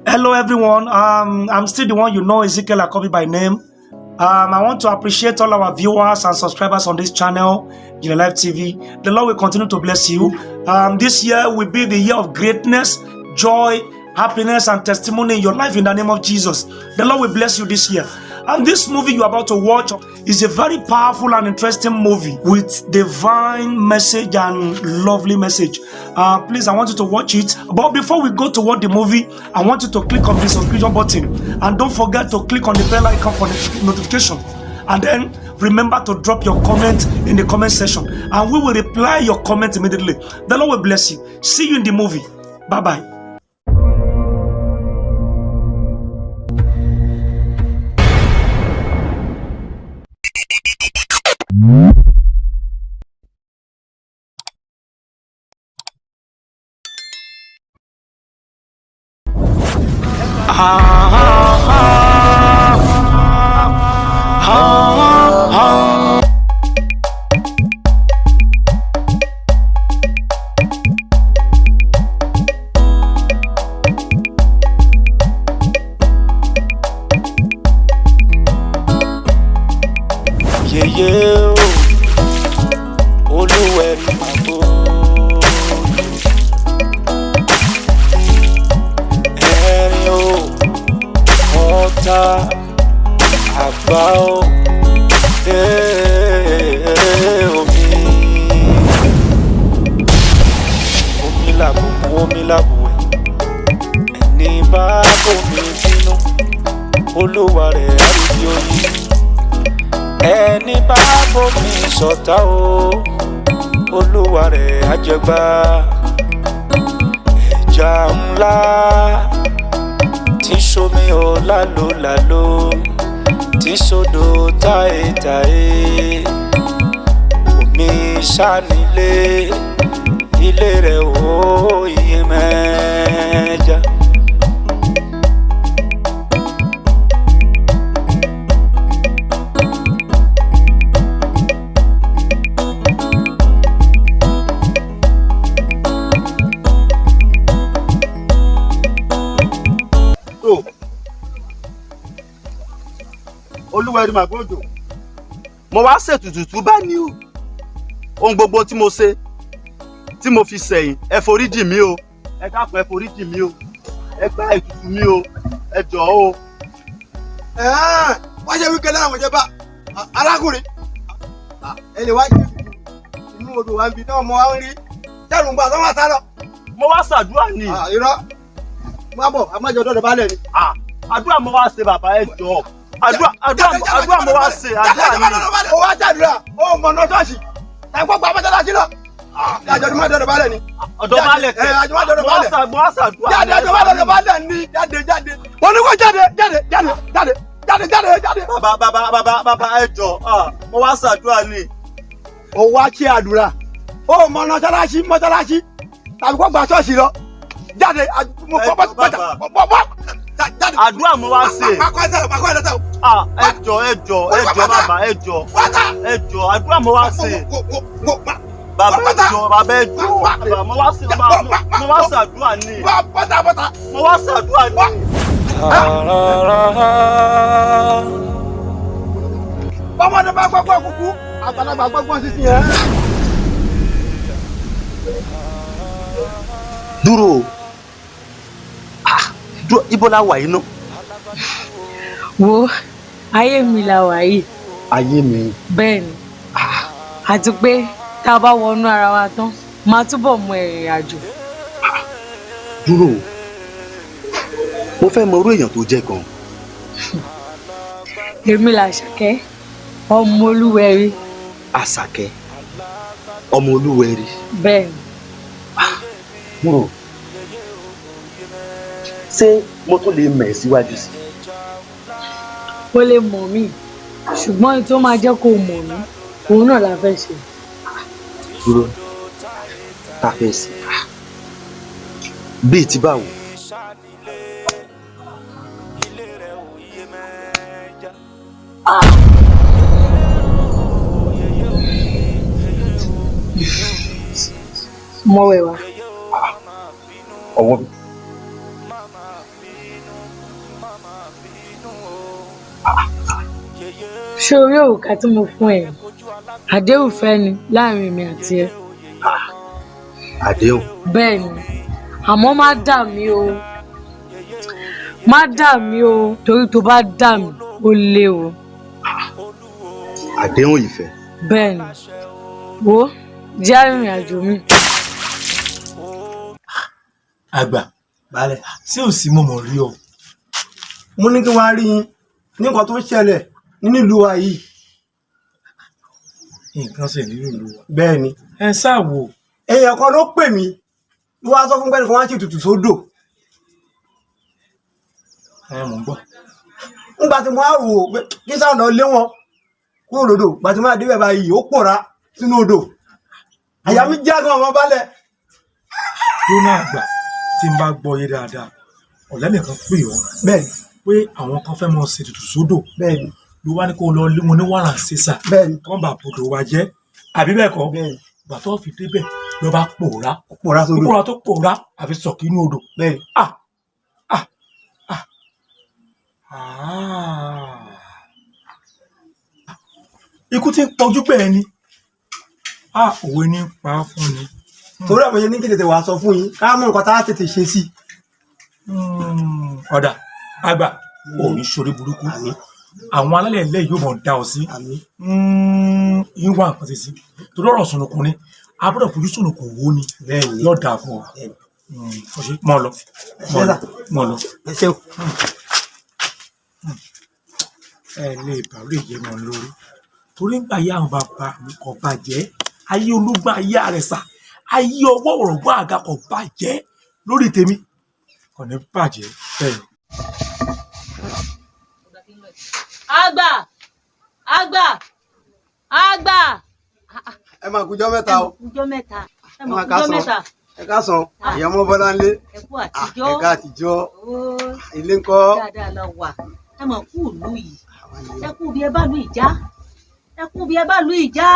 Hello, everyone. I'm still the one you know, Ezekiel Akobi by name. I want to appreciate all our viewers and subscribers on this channel, IJINLE Life TV. The Lord will continue to bless you. This year will be the year of greatness, joy, happiness, and testimony in your life in the name of Jesus. The Lord will bless you this year. And this movie you're about to watch is a very powerful and interesting movie with divine message and lovely message. Please, I want you to watch it. But before we go to watch the movie, I want you to click on the subscription button. And don't forget to click on the bell icon for the notification. And then remember to drop your comment in the comment section. And we will reply your comment immediately. The Lord will bless you. See you in the movie. Bye-bye. Yeye Olúwẹ̀rí màgbó ẹ̀rín o ọ̀tá àgbà o omi làbùkù omi làbùwẹ̀ ẹni bá omi bínú Olúwa rẹ̀ àrídìí oyin. Ẹni bá bomi ṣọ̀tá o Olúwa rẹ̀ á jẹgbà ẹja ńlá tí ṣomi ò lálòlálò tí sódò táyétáyé omi ṣánilé ilé rẹ̀ ó iye mẹ́ja. Olúwẹ̀rí màgbójò mo wá ṣètùtù bá ní o ohun gbogbo tí mo ṣe tí mo fi sẹ́yìn ẹ foríjì mi o ẹ dákun ẹ foríjì mi o ẹ gba ètùtù mi o ẹ jọ̀ọ́ o. wá ṣe wíkẹ́ lára àwọn ìjọba arákùnrin ẹ lè wá ṣe inú odò wa ń bi náà mo wá ń rí dẹ́rù ń bá sọ́wọ́n sá lọ. mo wá ṣàdúrà ní. irọ́ mo bọ̀ àmọ́jọ dọ́dọ̀ balẹ̀ ni. àdúrà mo wá ṣe bàbá ẹ jọ̀ọ́. àdúrà mo wá ṣe àdúrà ni. ó wá ṣàdúrà ó mọ̀ náà ṣọ́ọ̀ṣì ẹ̀gbọ́n gba mọ́ṣáláṣí lọ. àjọ̀dún má dọ̀dọ̀ balẹ̀ ni. ọ̀dọ̀ balẹ̀ kẹ́ àjọ̀dún má dọ̀dọ̀ balẹ̀. mo wá ṣàdúrà. jáde àjọ̀dún má dọ̀dọ̀ balẹ̀ ni jáde. wọ́n ní kó jáde. bàbá ẹ jọ̀ọ́ mo wá ṣàdúrà ni. ó wá ṣe àdúrà ó mọ̀ mọ́ṣáláṣí tàbí kó gba ṣọ́ọ̀ṣì lọ. jáde àdúrà mo wá ṣe. ẹ jọ̀ọ́ bàbá ẹ jọ̀ọ́ àdúrà mo wá ṣe. bàbá ẹ jọ̀ọ́ bàbá mo wá ṣe mo wá ṣàdúrà ni. mo wá ṣàdúrà ni. bọ́mọdé bá gbọ́gbọ́ kúkú àgbàlagbà gbọ́gbọ́ sísìn yẹn. dúró ibo la wà yìí ná. wo ayé mi la wà yìí. ayé mi. bẹ́ẹ̀ ni àti pé tá a bá wọnú ara wa tán máa túbọ̀ mọ ìrìn àjò. dúró mo fẹ́ mọ irú èèyàn tó jẹ́ gan. èmi làṣàkẹ́ ọmọ Olúwẹ̀rí. Àṣàkẹ́ ọmọ Olúwẹ̀rí. bẹ́ẹ̀ ni. dúró ṣé mo tún lè mẹ̀ síwájú sí. ó lè mọ̀ mí ṣùgbọ́n èyí tó máa jẹ́ kó mọ̀ mí òun náà la fẹ́ ṣe. dúró ta fẹ́ sí bíi ti báwo. mọ̀wẹ̀ wá. ọwọ́ mi. ṣé orí òrùka tí mo fún ẹ àdéhùn fẹ́ ni láàrin èmi àti ẹ. Àdéhùn. Bẹ́ẹ̀ ni àmọ́ má dà mí o má dà mí o torí tó bá dà mí ó lé o. Àdéhùn ìfẹ́. Bẹ́ẹ̀ ni wo jẹ́ arìnrìn àjò mi. Àgbà Baálẹ̀. ṣé ò sí mọ̀mọ́ rí ọ. Mo ní kí wọ́n á rí yín ní nǹkan tó ń ṣẹlẹ̀ nínú ìlú wa yìí. Nǹkan ṣe nínú ìlú wa. Bẹ́ẹ̀ ni. Ẹ sáà wò. Èèyàn kan ló pè mí ló wá sọ fún pẹ́ẹ́nì kan wá ṣe ètùtù sódò. Ẹ mọ̀ ń bọ̀. Nígbà tí mo á wò ó pé kí sáà lọ lé wọn kúrò lódò, gbà tí mo á dé bẹ́ẹ̀ báyìí ó pòórá sínú odò. Àyà mi já gan ọmọ Baálẹ̀. Lónà àgbà tí n bá gbọ́ yé dáadáa ọ̀lẹ́nìkan pè ọ́ Bẹ́ẹ̀ ni. pé àwọn kan fẹ́ mọ ṣe ètùtù sódò Bẹ́ẹ̀ ni. ló wá ní kó lọ lé wọn ní wàrà ṣèṣà Bẹ́ẹ̀ ni. kán bá bodò wa jẹ́ àbí bẹ́ẹ̀ kọ́ Bẹ́ẹ̀ ni. ìgbà tó fi débẹ̀ ló bá pòórá Pòórá sódò. pòórá tó pòórá àfi sọ̀kì inú odò. Bẹ́ẹ̀ ni. Ikú tí ń pọ̀jú bẹ́ẹ̀ ni òwe ní pa á fún ni. Torí àwọn yẹn ní kí tètè wàá sọ fún yín ká mọ nǹkan tá a tètè ṣe sí. Ọ̀dà àgbà òní ṣorí burúkú àwọn alálẹ̀ ilẹ̀ yóò mọ̀ dá ọ sí Àmín. yín wá nǹkan ṣe sí torí ọ̀rọ̀ sùnùkùn ni abúlọ̀ fojú sùnùkùn wo ni Bẹ́ẹ̀ ni. yóò dáa fún ọ. Ọ̀ṣẹ́ mọ̀ lọ mọ̀ lọ. Ẹ ṣeun. Ẹ lè bàrú èyí mọ̀ lórí torí ń gbà yá àwọn bàbá mi kò bàjẹ́ ayé olúgbà ayé àrẹ̀sà ayé ọwọ́ ọ̀rọ̀gbọ́n àga kò bàjẹ́ lórí tèmi kò ní bàjẹ́ bẹ́ẹ̀ ni. Àgbà àgbà àgbà. Ẹ máa kújọ́ mẹ́ta o. Ọjọ́ mẹ́ta ẹ Ẹ mọ̀ máa ọjọ́ mẹ́ta. Ẹ káàsán. Ìyá ọmọ Bọ́láńlé. Ẹ kú àtijọ́. Ẹ ká àtijọ́. Ó Ilé ńkọ́. dáadáa lọ wà ẹ mọ̀ kú ìlú yìí ẹ kú bí ẹ bá lu ìjà ẹ kú bí ẹ bá lu ìjà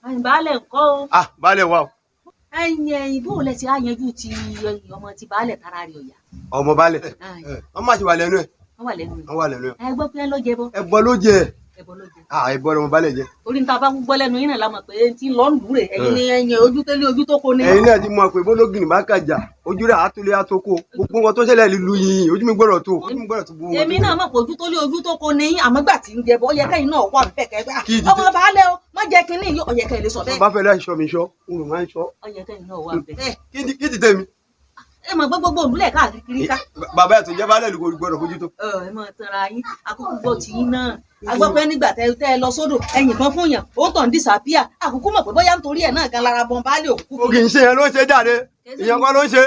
ẹ̀yin baálẹ̀ ńkọ́ o. Baálẹ̀ wa o. ẹ̀yin bó lẹ ti á yanjú ti ọmọ ti baálẹ̀ tara rẹ̀ ọ̀yà. Ọmọ Baálẹ̀. Wọ́n máa ti wà lẹ́nu ẹ̀. wọ́n wà lẹ́nu rẹ̀. Wọ́n wà lẹ́nu ẹ̀. ẹ gbọ́ pé ẹ lọ jẹbọ. Ẹbọ ló jẹ. ẹbọ ló jẹ. Ẹbọ lọmọ Baálẹ̀ jẹ. orí níta bá gbọ́ lẹ́nu yín náà la mọ̀ pé tí ń lọ lù rẹ̀ ẹ̀yin ni ẹ̀yin ojú tẹ́lẹ̀ ojú tó kó ní. Ẹ̀yin náà ti mọ̀ pé bólógìnì bá kàjà ojú rẹ̀ àtúlé àtòkò gbogbo wọn tó ṣẹlẹ̀ lílu yìí ojú mi gbọ́dọ̀ tó. Ojú mi gbọ́dọ̀ tó gbogbo wọn. èmi náà mọ̀ pé ojú tó lé ojú tó kó ní àmọ́ gbà tí ń jẹbọ ó yẹ kẹ́yìn náà wà bẹ́ẹ̀ kẹ́ ọmọ baálẹ̀ o má jẹ́ kínní yìí ó yẹ kẹ́yìn lè sọ bẹ́ẹ̀. Bá fẹ́ láì ṣọ́ mi ṣọ́ n ò máa ń ṣọ́. ó yẹ kẹ́yìn náà wà bẹ́ẹ̀. Kí ti tẹ̀mí. ẹ mọ̀ gbogbo òǹdúlẹ̀ káàkiri ká. Bàbá ẹ̀ tó jẹ́ Baálẹ̀ ló gbọ́dọ̀ fojú tó. ẹ mọ̀ tanra yín àkókò gbọ́ tì yín náà agbọ́ pé nígbà tẹ́ ẹ lọ sódò ẹ̀yìn kan fún yàn ó tàn dísàpíà àkókò mọ̀ pé bóyá nítorí ẹ̀ náà gan lára bọ́n baálé òkú. O kì í ṣe yẹn ló ń ṣe jáde. Ìyẹn kan ló ń ṣe.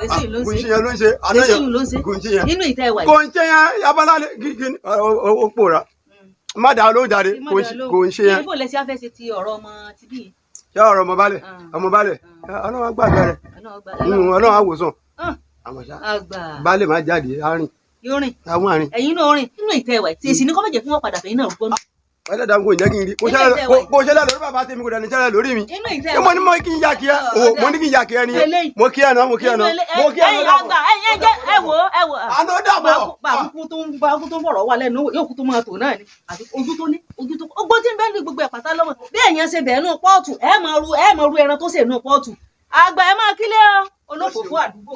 èsì ló ń Kò ṣe ń ṣe yẹn ló ń ṣe. èsì ló ń ṣe Kò ń ṣe yẹn. nínú ìtẹ́ ìwà Kò yìí. ń ṣe yẹn Yabalálẹ̀ kíkí ó pòórá. Má dàá ló jáde kò ń ṣe yẹn. ibo lẹ sí afẹ́ ṣe ti ọ̀rọ̀ ọmọ ti bí. Ṣé ọ̀rọ̀ ọmọ Baálẹ̀? Ọmọ Baálẹ̀. Ọlọ́run á gbàgbé rẹ̀. Ọlọ́run á wòsàn. Àmọ́ ṣá Baálẹ̀ má jáde àárín. yóò rìn Àwọn àárín. ẹ̀yin náà rìn nínú ìtẹ́ ìwà tí èsì ní kọ́mọ̀jẹ̀ fún wọn padà fẹ́yìn náà gbọ́n. Ẹlẹ́dàá kò jẹ́ kí n rí. Kò ṣẹlẹ̀ lórí bàbá tèmi kò dẹ̀ ní ṣẹlẹ̀ lórí mi. nínú ìtẹ́ Ṣé ìwà mo ní mo kí n yà kí ẹ? Mo ní kí n yà kí ẹ ni. Mo kí ẹ náà, mo kí ẹ náà. Mo kí ẹ ẹ̀yin náà. àgbà ẹ̀yin jẹ́ ẹ wò. Àná dàbọ̀. bàbá tó ń bọ̀rọ̀ wà lẹ́nu yóò kú tó máa tò náà ni àti ojú tó ní ogbó tí ń bẹ́ẹ̀ ní gbogbo ẹ̀ pátá lọ́wọ́ bí èèyàn ṣe bẹ̀ẹ́ nù pọ́ọ̀tù ẹ máa ru ẹran tó ṣe nù pọ́ọ̀tù àgbà ẹ máa kílẹ̀ olófòfò àdúgbò.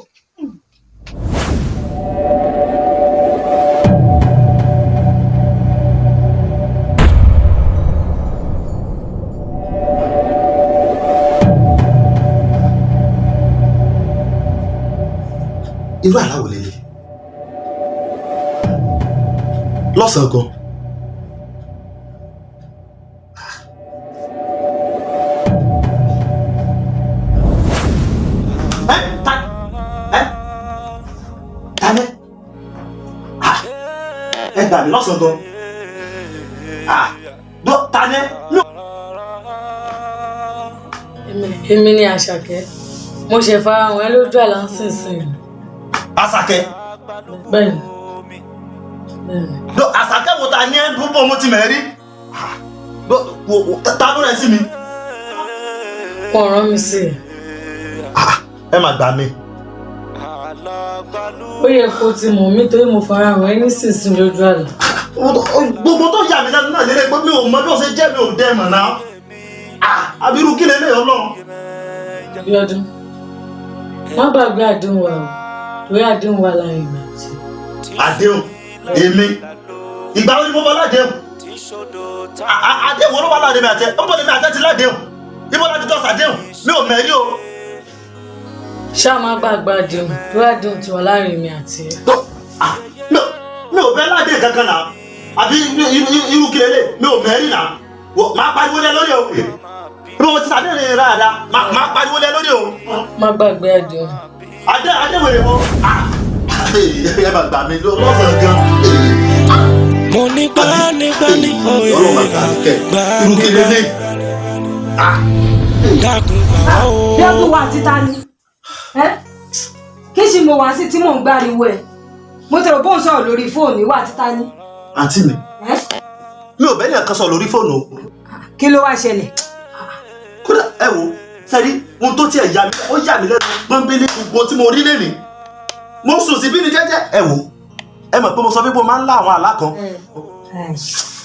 Irú àláwò lélẹ̀ lọ́sàn-án gan. Tani ẹ gbà mí lọ́sàn-án gan. Tani. èmi ni Àṣàkẹ́ mo ṣe fara wọn ẹ lójú àlá ń sìn. Àṣàkẹ́. Bẹ́ẹ̀ni. Àṣàkẹ́ wo ta ní ẹ púpọ̀ mo ti mẹ́rí. Ta ló rẹ̀ sí mi. Wọ́n rán mi sí ẹ. Ẹ má gbà mí. Ó yẹ kó ti mọ̀ mí torí mo fara wọn ẹ nísinsìnyí lójú àlá. gbogbo tó yà mí lẹ́nu náà lélẹ̀ pé mi ò mọ bí ó ṣe jẹ́ mi ò dẹ́ mọ̀ náà àbírú kí lélẹ̀ Ọlọ́run. Bíọ́dún má gbàgbé àdéhùn wa o torí àdéhùn wa láàrin ìgbà tí. Àdéhùn èmi ìgbà wo ni mo bọ́ ládéhùn àdéhùn olówó aládé mi àtẹ ọmọ mi àtẹ ti ládéhùn ibo láti tọ́ sàdéhùn mi ò mẹ́rí o. Ṣá má gbàgbé àdéhùn torí àdéhùn ti wà láàrin mi àti ẹ. Mi ò bẹ́ ládé kankan náà àbí irú kí lélẹ̀ mi ò mẹ́rí náà máa pariwo lé lórí o bí mo ti sàdéhùn rẹ̀ dáadáa máa pariwo lé lórí o. Má gbàgbé àdéhùn. Àdéhùn èrè mọ́ ẹ bá gbà mí lọ́sàn-án gan. Mo ní gbani oyè irú kí lélẹ̀. dákun gbà ó. Bí ọdún wa títa ni kí sì mo wá sí tí mò ń gbáriwo ẹ mo tẹ̀rọ bó ń sọ̀rọ̀ lórí fóònù wà títa ni. Àǹtí mi ò bẹ́ẹ̀ ní ẹ̀kan sọ lórí fóònù o. Kí ló wá ṣẹlẹ̀? Kódà ẹ wo sẹ́rí ohun tó tiẹ̀ yà mí ó yà mí lẹ́nu gbọ́nbélé gbogbo tí mo rí lẹ́nìí mo sùn sí bí ni jẹ́jẹ́ ẹ wo ẹ mọ̀ pé mo sọ pé mo máa ń lá àwọn àlá kan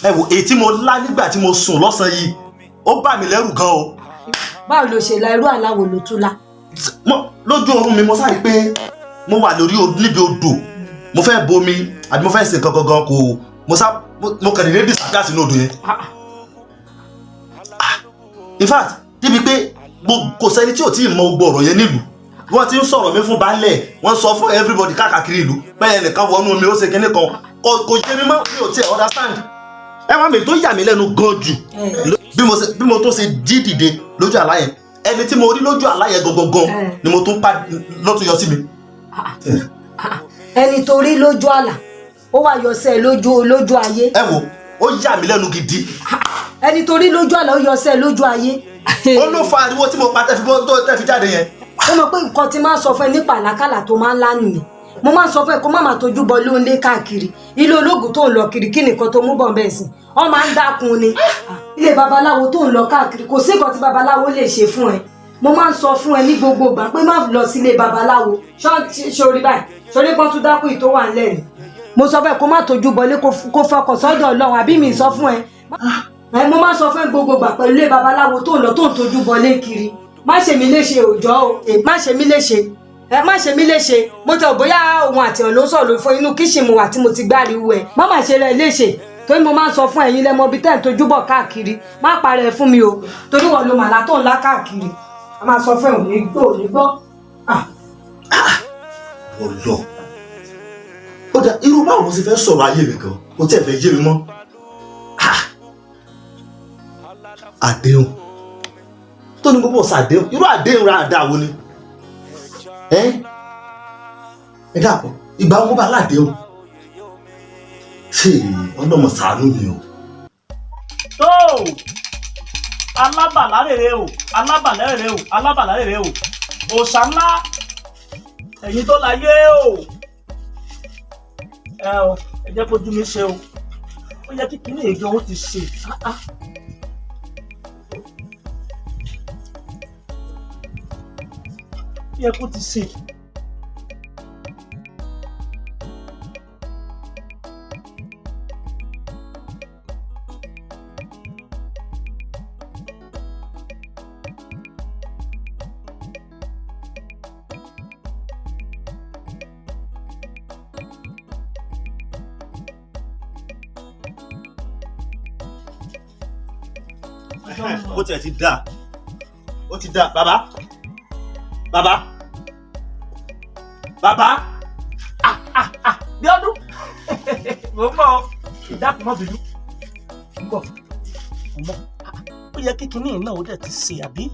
ẹ wo èyí tí mo lá nígbà tí mo sùn lọ́sàn yìí ó bà mí lẹ́rù gan o. Báwo ló ṣe la irú àláwò ló tún lá? Lójú oorun mi mo sáré pé mo wà lórí níbi odò mo fẹ́ bomi àbí mo fẹ́ ṣe nǹkan gangan kò mo kàn ní disapia sínú odò yẹn. In fact débi pé kò sẹ́ni tí ò tí ì mọ gbogbo ọ̀rọ̀ yẹn nílùú wọ́n ti ń sọ̀rọ̀ mi fún baálẹ̀ wọ́n sọ fún everybody káàkiri ìlú bẹ́ẹ̀ nìkan wọnú omi ó ṣe kinní kan kò yé mi mọ́ mi ò tiẹ̀ understand. Ẹ wá mi tó yà mí lẹ́nu gan jù bí mo tó ṣe jí dìde lójú àlá yẹn ẹni tí mo rí lójú àlá yẹn gangan ni mo tún lọ́tún yọ sí mi. Ẹni tó rí lójú àlá ó wá yọ sí ẹ lójú ayé. Ẹ wo ó yà mí lẹ́nu gidi. Ẹni tó rí lójú àlá ó yọ sí ẹ lójú ayé. Ó ló fa ariwo tí mo pa tẹ́ fi jáde yẹn. Ó mọ̀ pé nǹkan tí máa ń sọ fún ẹ nípa àlákàlà tó máa ń lá nìyẹn. Mo máa ń sọ fún ẹ kó má máa tójú bọ lóńlé káàkiri ilé ológun tó ń lọ kiri kí nìkan tó mú bọ̀ bẹ́ẹ̀ sìn ọ máa ń dákun ni ilé babaláwo tó ń lọ káàkiri kò sí nǹkan tí babaláwo lè ṣe fún ẹ. Mo máa ń sọ fún ẹ ní gbogbo ìgbà pé má lọ sílé babaláwo ṣorí báyìí ṣorí kan tún dákú ìtó wà ńlẹ̀ ni. Mo sọ fún ẹ kó má tójú bọlé kó fọkàn sọ́dọ̀ Ọlọ́run àbí mi sọ fún ẹ. Mo máa ń sọ fún ẹ gbogbo ìgbà pẹ̀lú ilé babaláwo tó ń lọ tó ń tójú bọlé kiri má ṣe mí léṣe òòjọ́ o má ṣe mí léṣe má ṣe mí léṣe mo tẹ bóyá òun àti ọ̀nà sọ̀rọ̀ fún inú kíṣìn mo wà tí mo ti gbáriwo ẹ̀ má má ṣe rẹ̀ léṣe torí mo máa ń sọ fún ẹ̀yin lẹ́mọ bí tẹ́ ń tojú bọ̀ káàkiri má parẹ́ fún mi o torí wọn lo màlá tó ń lá káàkiri a máa sọ fún ẹ̀ òní gbọ́. Ọlọ ó dá irú báwo mo sì fẹ́ sọ̀rọ̀ ayé mi gan kò tí ẹ̀ fẹ́ yé mi mọ́. Àdéhùn tó ní gbogbo ṣàdéhùn irú àdéhùn ra àdáwo ni ẹ dàpọ̀ ìgbà wọn bá ládéhùn ṣe ọlọ́mọ ṣàánú mi o. tó alábàlárèrè o alábàlárèrè o alábàlárèrè o òòṣà ńlá ẹ̀yin tó láyé o ẹ jẹ́ kó jú mi ṣe o ó yẹ kí kíní ègé owó ti ṣe yẹ kó ti ṣe. Ó tiẹ̀ ti dà ó ti dà bàbá Bíọ́dún mo ń bọ̀ ìdákùn mọ́ bínú ń bọ̀ ó yẹ kí kinní náà ó dẹ̀ ti ṣe àbí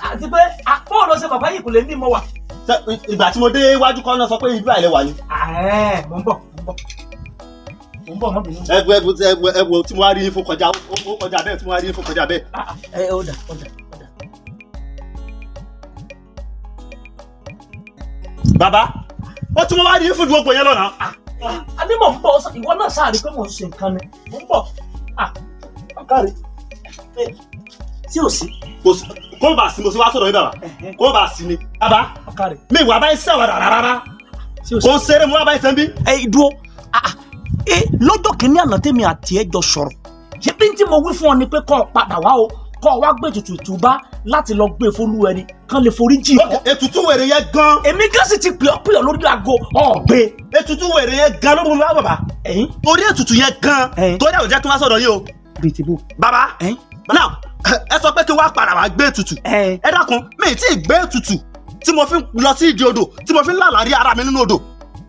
àti pé bóòlù ṣe bàbá yìí kò lè ní mo wà. Ìgbà tí mo dé iwájú kan náà sọ pé ìlú àìlẹ̀ wà ní. Mo ń bọ̀ mọ́ bínú. Ẹgbẹ́ tí mo wá rí yín fún kọjá ó kọjá bẹ́ẹ̀ tí mo wá rí yín fún kọjá bẹ́ẹ̀. Ó dà. Bàbá ó tí mo wá rí yín fún gbogbo yẹn lọ́nà. A ní mò ń bọ̀ ìwọ náà sáà rí pé mò ń ṣe nǹkan ni mò ń bọ̀ ọ̀kárí tí ò sí. Kó bá sí mo sì wá sọ̀rọ̀ yín bàbá kó bá sí ni. Bàbá ọ̀kárí. mi ìwà báyìí sẹ́wà rárá kó ń ṣeré mo wá báyìí sẹ́ńbí. Dúró lọ́jọ́ kìíní àná tèmi àti ẹ jọ sọ̀rọ̀ ṣé bí n tí mo wí fún ọ ni pé kó padà wá o kó wá gbé ètùtù ìtúbá láti lọ gbé fólú ẹni kán lè forí jì ọ́. ètùtù wèrè yẹn gan. èmi gan sì ti pè ọ́ lórí aago ọ̀gbẹ́. ètùtù wèrè yẹn gan ló mú mi wá bàbá. torí ètùtù yẹn gan torí àwọn ìjà tó wá sọ̀rọ̀ yìí o. bìtìbù. bàbá now ẹ sọ pé kí wàá padà wá gbé ètùtù. ẹ dákun mi ì tí ì gbé ètùtù tí mo fi lọ sí ìdí odò tí mo fi ń lálàrí ara mi nínú odò.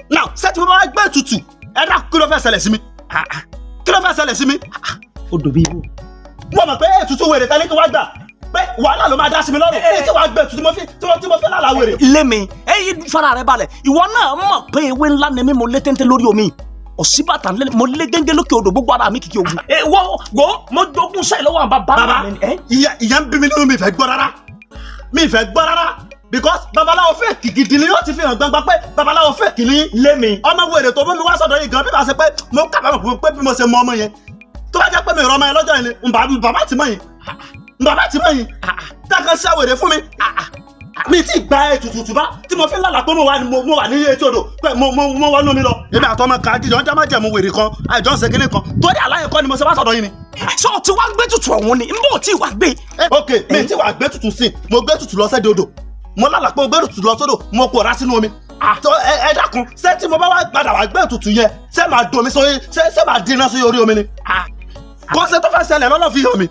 now ṣé tí mo bá gbé ètùtù ẹ dákun kí ló fẹ́ ṣẹlẹ̀ sí mi. kí ló fẹ́ ṣẹlẹ̀ sí mi. odò bíi ibò. wọ́n mọ̀ pé ètùtù wèrè tẹ́lẹ̀ kí wá gbà pé wàhálà ló máa dá sí mi lọ́rùn èyí tí wàá gbé ètùtù tí mo fi lálàá wèrè. lémi èyí fara rẹ balẹ̀ ìwọ náà mọ̀ pé ewé ńlá ni mí mo lé téńté lórí omi òsínbàtà mo lé géńgé lókè odò gbogbo ara mi kìkì ogun. wo mo dogun sẹ́yìn lọ́wọ́ àwọn bàbá mi. ìyá ń bí mi nínú mi ìfẹ́ gbọ́ rárá because babaláwo fake gidi ni yóò ti fi hàn gbangba pé babaláwo fake ni lémi ọmọ wèrè tó mú mi wá sọ́dọ̀ yìí gan bí bá ṣe pé mo kábàámọ̀ pé bí mo ṣe mọ ọmọ yẹn tó bá jẹ́ pé mi rọ ọmọ yẹn lọ́jọ́ yẹn ni bàbá ti mọ̀ yìí dákan ṣe àwèrè fún mi ti gba ètùtù bá tí mo fi ń lálàá pé mo wà ní etí odò pé mo wọnú mi lọ. èmi àtọmọ kan jíjọ ń jẹ́ máa jẹ̀mú wèrè kan àìjọ ń ṣe kinní kan torí àlàyé kọ́ ni mo ṣe wá sọ̀dọ̀ yìí ni. sọ ti wá gbé tutù ọ̀hún ni n bò tí wàá gbé. ok mi ti wà gbé tutù sí mo gbé tutù lọ sẹ́dẹ̀ odò mo lálàá pé mo gbé tutù lọ sódò mo pòórá sínú omi. ẹ dákun ṣé tí mo bá wá padà wá gbé tutù yẹn ṣé máa domi sórí ṣé máa dín iná sórí orí omi ni. kọ́sẹ̀ tó fẹ́ ṣẹlẹ̀ lọ́nà fi hàn mi.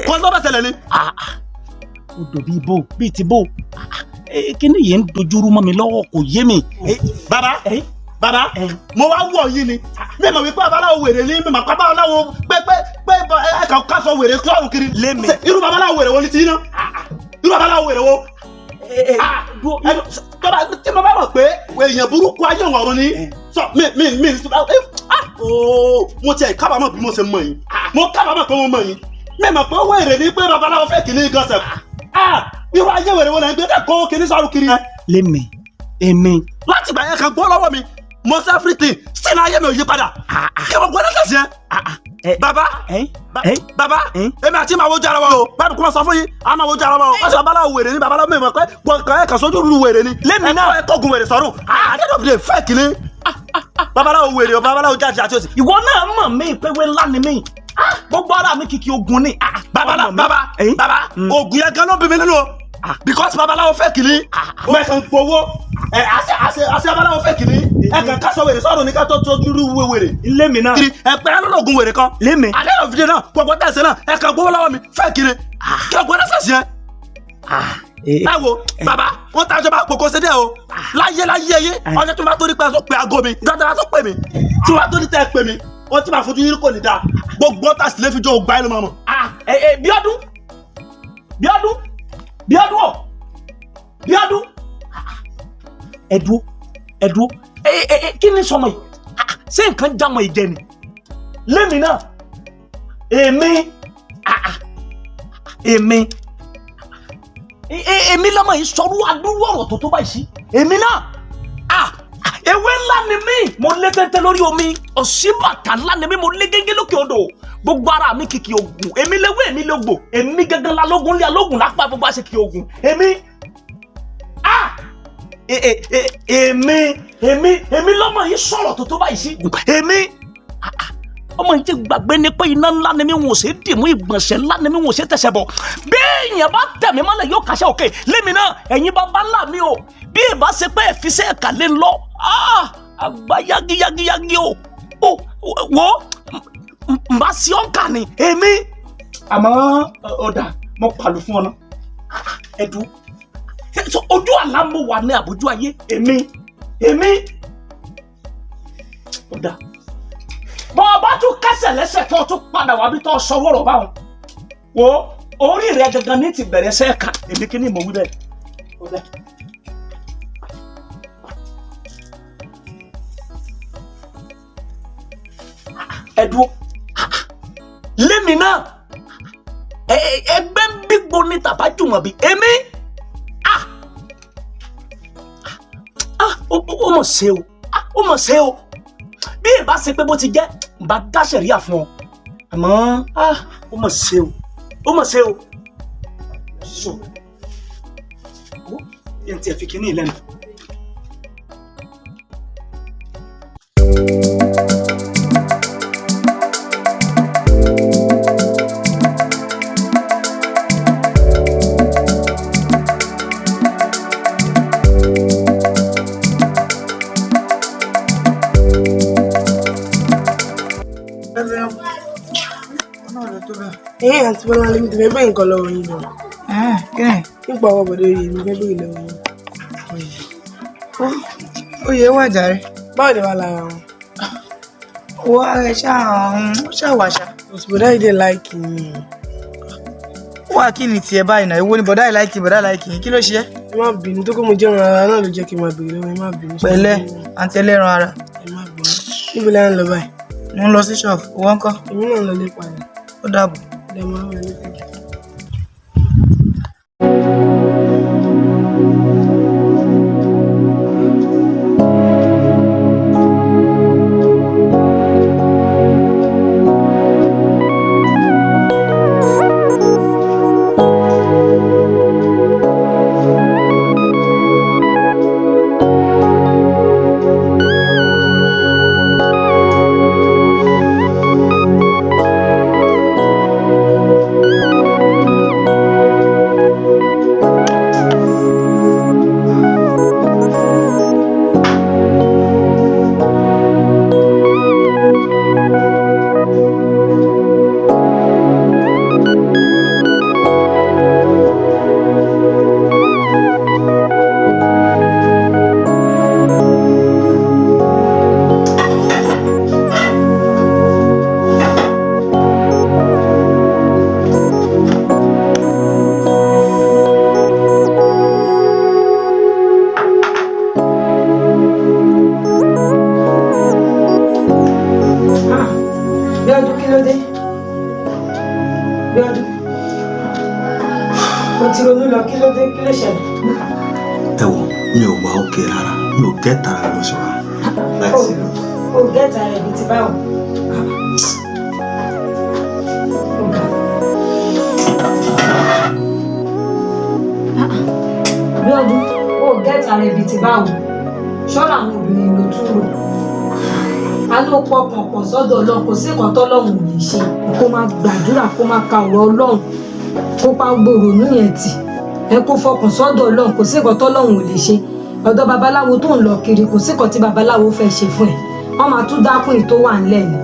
kọ́sẹ̀ tó fẹ́ ṣẹlẹ̀ ni. odò bíi bò bíi ti bò kíni yìí ń dojúrú mọ́ mi lọ́wọ́ kò yé mi. bàbá mo wá wọ̀ yìí ni mi mọ̀ wípé babaláwo wèrè ni mi mọ̀ pé babaláwo pé ẹ̀ka kásọ̀ wèrè kúrò kiri. lémi irú babaláwo wèrè wo ni ti yín náà irú babaláwo wèrè wo. tí mo bá mọ̀ pé èèyàn burúkú ayé ọ̀run ni mo tiẹ̀ kábàámọ̀ bí mo ṣe mọ̀ yín mo kábàámọ̀ pé mo mọ̀ yín mi mọ̀ pé wèrè ni pé babaláwo fẹ́ kìíní gọ́sẹ̀ irú ayé wèrè wo náà gbé kó kìíní sọ̀rọ̀ kiri. lémi èmi láti gbà yẹn kan gbọ́ lọ́wọ́ mi mo ṣe everything sínú ayé mi ò yí padà kí wọ́n gbọ́dọ̀ sẹ̀sì yẹn. bàbá èmi àti màá wojú ara wa o báyìí kò máa sọ fún yín a máa wojú ara wa o wọ́n sọ babaláwo wèrè ni babaláwo mi mọ̀ pé gbọ̀ngàn ẹ̀ka sójú lu wèrè ni lémi náà ẹ̀kọ́ gun wèrè sọ̀rùn àdéhùn fẹ́ kìíní babaláwo wèrè o babaláwo jáde àti òsì. ìwọ náà mọ̀ mí pé wé ńlá ni mí gbogbo ara mi kìkì ogun ni. bàbá ogun yẹn gan ló bí mi nínú o because babaláwo fẹ́ kìíní mẹ́sàn-án gbowó àṣẹ babaláwo fẹ́ kìíní ẹ̀kan kásọ̀ wèrè sọ̀rọ̀ ní ká tó dúrú wèrè. lémi náà kiri ẹ̀pẹ́ alólògùn wèrè kan lémi àdéhùn fìdí náà gbogbo tẹ̀sẹ̀ náà ẹ̀kan gbowó lọ́wọ́ mi fẹ́ kìíní kí ọgbọ́n náà sẹ̀sì yẹn. ẹ wo bàbá wọn tàjọ bá kókó sédé o láyé ọjọ́ tó bá tó ní pẹ́ pé aago mi dáadáa tó pè mí tí wọ́n tó ní tẹ́ pè mí wọ́n ti máa fojú yín kò ní dáa gbogbo tàṣí lè fi jọ ògbà ẹnu mọ́. Bíọ́dún ẹ̀dúró kí ni sọmọ yìí ṣé nǹkan jámọ ìjẹ ni lémi náà èmi lọ́mọ yìí sọ̀rọ̀ adúrú ọ̀rọ̀ tó báyìí sí èmi náà ewé ńlá ni mí mo lé téńté lórí omi òsínbàtà ńlá ni mí mo lé gégé lókè odò gbogbo ara mi kìkì ogun èmi léwé èmi lógbò èmi gángan lálógun lé alógun lápá gbogbo àṣẹ kìkì ogun èmi lọ́mọ yìí sọ̀rọ̀ tó báyìí sí èmi ọmọ yìí ti gbàgbé ni pé iná ńlá ni mi wọ́n ṣe dìmú ìgbọ̀nsẹ̀ ńlá ni mi wọ́n ṣe tẹ̀sẹ̀ bọ̀ bí èèyàn bá tẹ̀mí mọ́lẹ̀ yóò kàṣẹ òkè lémi náà ẹ̀yin bàbá ńlá mi o bí ìbá ṣe pé ẹ̀fíṣẹ́ ẹ̀ka lé lọ àgbà yagiyagiyagi o wo mbà sí ọ̀nkà ni èmi. àmọ́ ọ̀dà mo pàlù fún ọ náà ẹ̀dùn ojú àlá mo wà ní àbójú ayé èmi ọ̀dà bọ́ ọba tún kẹsẹ̀ lẹ́sẹ̀ tó tún padà wá bí tó sọ wọ́rọ̀ báwọn wo orí rẹ̀ gangan ní ti bẹ̀rẹ̀ sẹ́ẹ̀ka èmi kí ni mo wí bẹ́ẹ̀. ẹ̀dùn lémi náà ẹgbẹ́ ń gbígbó ní tàbájùmọ̀ bí èmi ó mọ̀ ṣe o bí ìbá ṣe pé bó ti jẹ́ bá dá sẹ̀ríà fún ọ àmọ́ ó mọ̀ ṣe o so yẹn tí ẹ fi kíní ìlẹ́nu. àti Bọ́lá lè mi ti fẹ́ bẹ́ẹ̀ nǹkan lọ́wọ́ yín lọ. Nípa ọwọ́ bọ̀dọ̀ yìí mi fẹ́ bẹ́ẹ̀ lọ́wọ́ yín. Oyè wà jàre. Báwo ni wà lára wọn? Wọ́n ṣàwàṣà. Bọ̀dá yìí dẹ̀ láìkì yín. Wà kí ni tiẹ̀ báyìí náà? Èwo ni bọ̀dá yìí láìkì yín? Kí ló ṣe é? Ẹ má bínú tó kó mo jẹ́ ọ̀ràn ara náà ló jẹ́ kí n máa bèrè lọ́wọ́ ẹ má bínú. Pẹ̀lẹ́ àǹtí ẹlẹ́ran ara. Ẹ má bínú. Níbo la ń lọ báyìí? Mo ń lọ sí ṣọ́ọ̀bù. Owó ń kọ́. Èmi náà ń lọ lé padà. Ó dàbọ̀. Ẹ máa wà ní kẹ́kẹ́. Ẹ wò mi ò wá òkè rárá mi ò gẹ́ta rẹ̀ lọ sí wa. O gẹ́ta rẹ̀ bí ti báwo. Bí ọdún o gẹ́ta rẹ̀ bí ti báwo. Ṣọ́ra àwọn obìnrin ló tún rò. A ló pọkàn pọ̀ sọ́dọ̀ Ọlọ́run kò sí nǹkan tọ́lọ́run ò lè ṣe. Kó máa gbàdúrà kó máa ka ọ̀rọ̀ Ọlọ́run kó pa gbòòrò nú yẹn tì. Ẹ kó fọkàn sọ́dọ̀ Ọlọ́run kò sí nǹkan tọ́lọ́run ò lè ṣe. Ọ̀dọ̀ babaláwo tó ń lọ kiri kò sí nǹkan tí babaláwo fẹ́ ṣe fún ẹ. Wọ́n máa tún dákún èyí tó wà ńlẹ̀ ni.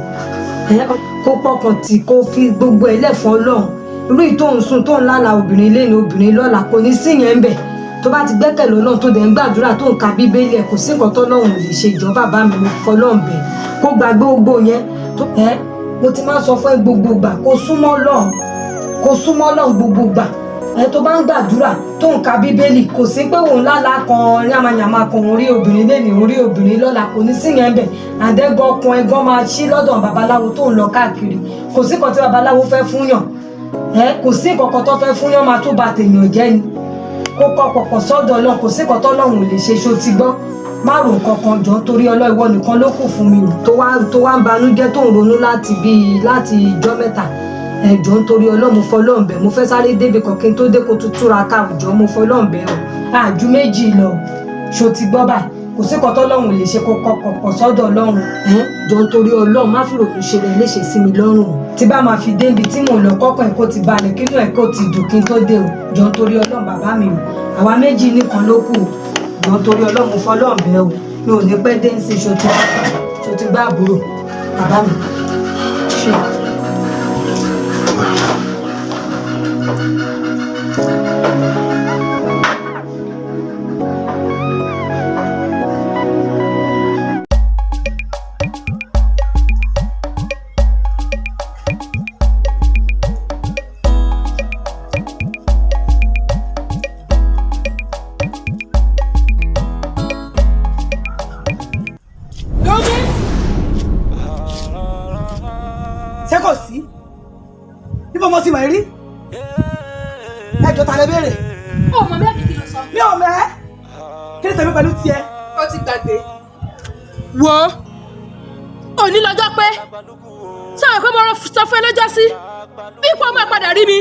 Kó pọkàn tì kó fi gbogbo ẹ̀ lẹ̀ fún Ọlọ́run. Irú ìtò ń sùn tó ń lálàá obìnrin lẹ́nu obìnrin lọ́la kò ní sí yẹn ń bẹ̀. Tó bá ti gbẹ́kẹ̀lé Ọlọ́run tó dẹ̀ ń gbàdúrà tó ń ka Bíbélì ẹ̀ kò sí nǹkan tọ́lọ́run ò lè ṣe ìjọ bàbá mi mo fọlọ́run bẹ̀. Kó gbàgbé gbogbo yẹn mo ti máa sọ fún ẹ gbogbo gbà kó súnmọ́ Ọlọ́run gbogbo gbà. Tó bá ń gbàdúrà tó ń ka Bíbélì kò sí pé òun lálàá kan yamayama kan òun rí obìnrin lẹ́nu òun rí obìnrin lọ́la kò ní sí yẹn bẹ̀. Àdẹ́gbọ́ ọkùn ẹ̀gbọ́n máa ṣí lọ́dọ̀ babaláwo tó ń lọ káàkiri kò sí kan tí babaláwo fẹ́ fún yàn kò sí kankan tó fẹ́ fún yàn máa tó ba tèèyàn jẹ́ ni. Kó kọ́ pọ̀pọ̀ sọ́dọ̀ Ọlọ́run kò sí kan tọ́lọ́run ò lè ṣe ṣó ti gbọ́. Má rò kankan jọ torí Ọlọ́run ìwọ nìkan ló kù fún mi o tó wá ń banújẹ́ tó ń ronú láti ìjọ́ mẹ́ta. Ẹ̀jọ̀ nítorí Ọlọ́run mo fọlọ́run bẹ̀ mo fẹ́ sáré débi kan kí n tó dé kó tún túra ká òjò mo fọlọ́run bẹ̀ o àjú méjì lọ ṣó ti gbọ́ báyìí kò sí kan tọ́lọ́run lè ṣe kó kọ̀kọ̀ sọ́dọ̀ Ọlọ́run jọ nítorí Ọlọ́run má fi ròyìn ṣe rẹ̀ léṣe sí mi lọ́rùn tí bá máa fi débi tí mò ń lọ kọ́kọ́ ẹ̀ kó ti balẹ̀ kínú ẹ̀ kó ti dùn kí n tó dé o jọ nítorí Ọlọ́run bàbá mi o àwa méjì nìkan ló kù jọ nítorí Ọlọ́run mo fọlọ́run bẹ̀ o mi ò ní pẹ́ dé ń ṣe ṣó ti gbá àbúrò bàbá mi ṣe. Ṣé kò sí? Bí mo sì mọ̀ rí? Ẹjọ́ ta lẹ béèrè. Ọmọ bẹ́ẹ̀ kí ló sọ? Mi ò mẹ́. Kí ni tèmi pẹ̀lú tiẹ̀? Ó ti gbàgbé. Wo òní lọ́jọ́ pé sáwọn pé mo sọ fún ẹ lọ́jọ́ sí pípọ̀ máa padà rí mi.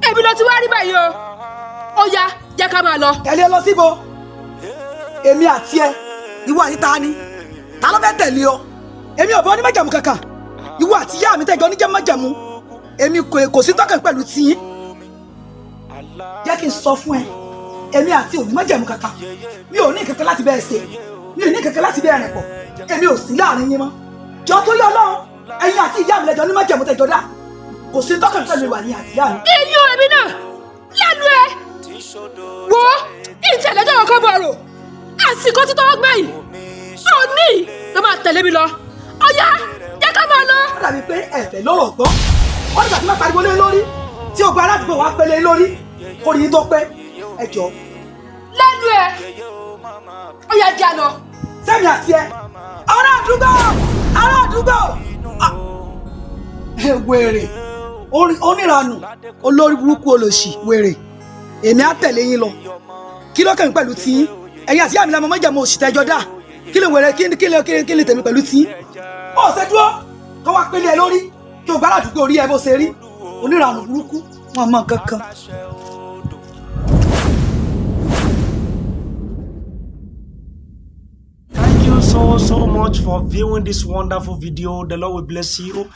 Èmi ló ti wá rí báyìí o. Ó yá jẹ́ ká máa lọ. Tẹ̀lé lọ síbo. Èmi àti ẹ, ìwọ àti ta ni? Ta ló fẹ́ tẹ̀lé ọ? Èmi ò bọ́ ní májàmú kankan. Ìwọ àti ìyá mi tẹ̀jọ́ níjẹ́ májàmú. Èmi kò sí tọ́kàn pẹ̀lú tiyín. Jẹ́ kí n sọ fún ẹ. Èmi àti òní májàmú kankan. Mi ò ní kankan láti bẹ́ẹ̀ ṣe. Mi ò ní kankan láti bẹ́ẹ̀ rìn pọ̀. Èmi ò sí láàrin yín mọ́. Jọ tó yọ Ọlọ́run. Ẹ̀yin àti ìyá mi lẹ́jọ́ ní májàmú tẹ̀jọ́ dá. kò sí tọ́kàn pẹ̀lú ìwà ní àtìyá mi. iyún ẹbí náà lẹ́nu ẹ wo ìtẹ̀lẹ́jọ́ ọkọ̀ bọ̀rọ̀ àsìkò tí tọ́wọ́ gbẹ̀yìn òní ló máa tẹ̀lé mi lọ ọ̀yá jẹ́ ká máa lọ. ó dàbí pé ẹ̀fẹ̀ lọ́rọ̀ gbọ́ wọ́n nígbà tí wọ́n pariwo lé lórí tí ó gba aládùúgbò wa pélé lórí kò rí tó pé ẹ jọ. lẹ́nu ẹ ọ̀yá jẹ́ àná. sẹ́mi àti ẹ ará àdúgbò wèrè oníranù olórí burúkú olòṣì wèrè èmi á tẹ̀lé yín lọ kí ló kàn mí pẹ̀lú tiyín ẹ̀yin àti àmì làmọ́ mọ́jà mo òṣì tẹ́jọ́ dá kí ló wèrè kí lè tèmi pẹ̀lú tiyín ó ṣe dúró kó wá pélé ẹ lórí kí o gbára àdúgbò rí ẹ bó ṣe rí oníranù burúkú wọn mọ kankan. So much for viewing this wonderful video. The Lord will bless you.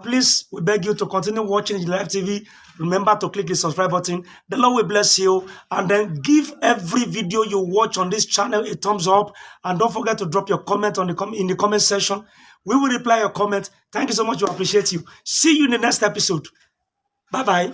Please, we beg you to continue watching IJINLE Life TV. Remember to click the subscribe button. The Lord will bless you. And then give every video you watch on this channel a thumbs up. And don't forget to drop your comment in the comment section. We will reply your comment. Thank you so much. We appreciate you. See you in the next episode. Bye-bye.